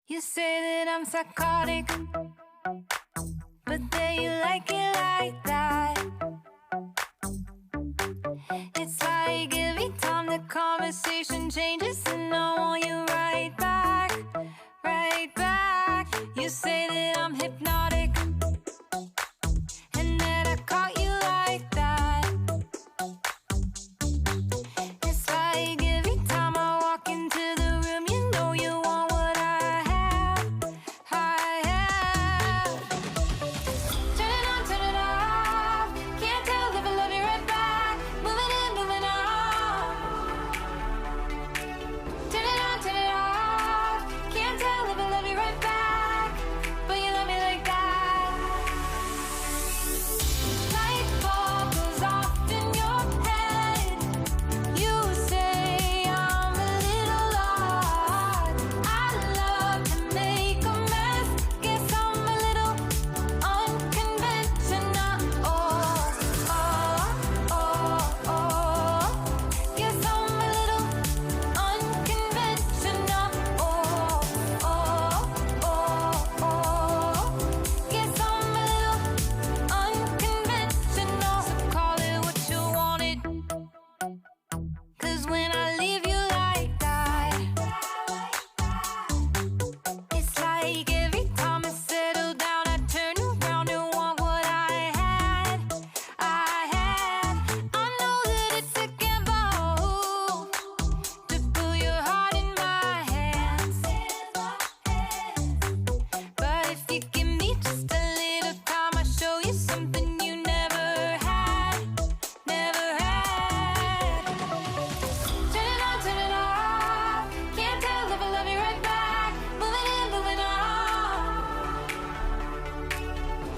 You say that I'm psychotic, but then you like it like that. It's like every time the conversation changes, and I want you right back, right back. You say that I'm hypnotic, and that I caught you like that. It's like every time I walk into the room, you know you want what I have, I have. Turn it on, turn it off. Can't tell if I love you right back. Moving in, moving on. Turn it on, turn it off. Can't tell if I love you right back, but you love me like that. Light bulb goes off in your head. You say I'm a little odd. I love to make a mess. Guess I'm a little unconventional. Oh, oh, oh, oh. Guess I'm a little unconventional. Oh, oh, oh, oh. Guess I'm a little unconventional. So call it what you wanted, 'cause when I leave you like that, it's like every time I settle down, I turn around and want what I had, I had. I know that it's a gamble to put your heart in my hands, but if you give me just a little time, I'll show you something you never had, never had. Turn it on, turn it off. Can't tell if I love you right back. Moving in, moving on.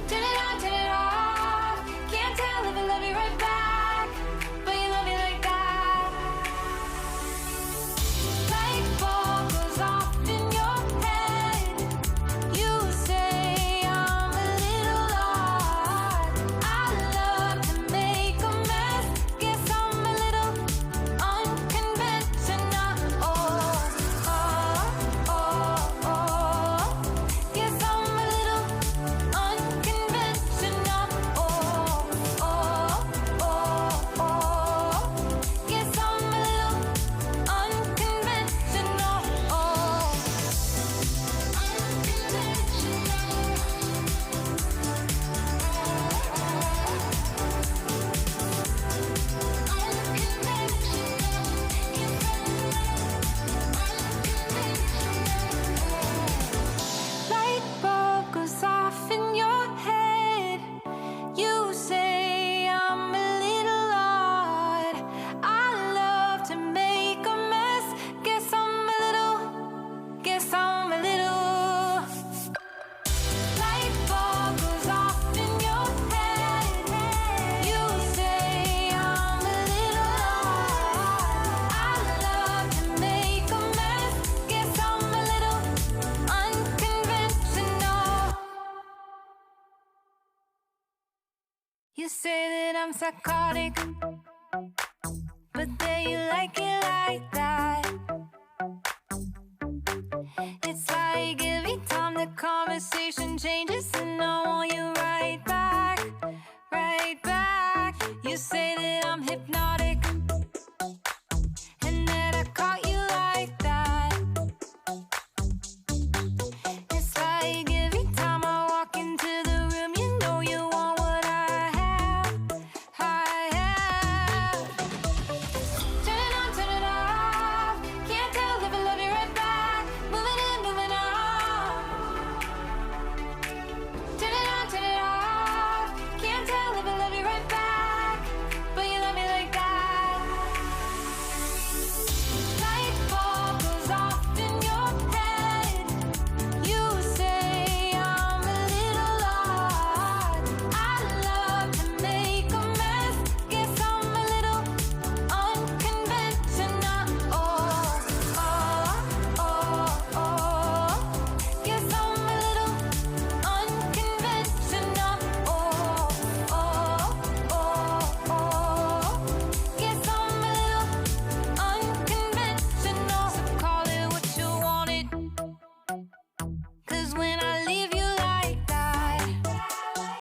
Turn it on, turn it off. Can't tell if I love you right back, but you love me like that. Light bulb goes off in your head. You say I'm a little odd. I love to make a mess. Guess I'm a little unconventional. Oh, oh, oh, oh. Guess I'm a little unconventional. Oh, oh, oh, oh. Guess I'm a little unconventional. Oh, light bulb goes off in your head. You say I'm a little odd. I love to make a mess. Guess I'm a little. Light bulb goes off in your head. You say I'm a little odd. I love to make a mess. Guess I'm a little unconventional. You say that I'm psychotic, but then you like it like that. It's like every time the conversation changes, and I want you right back,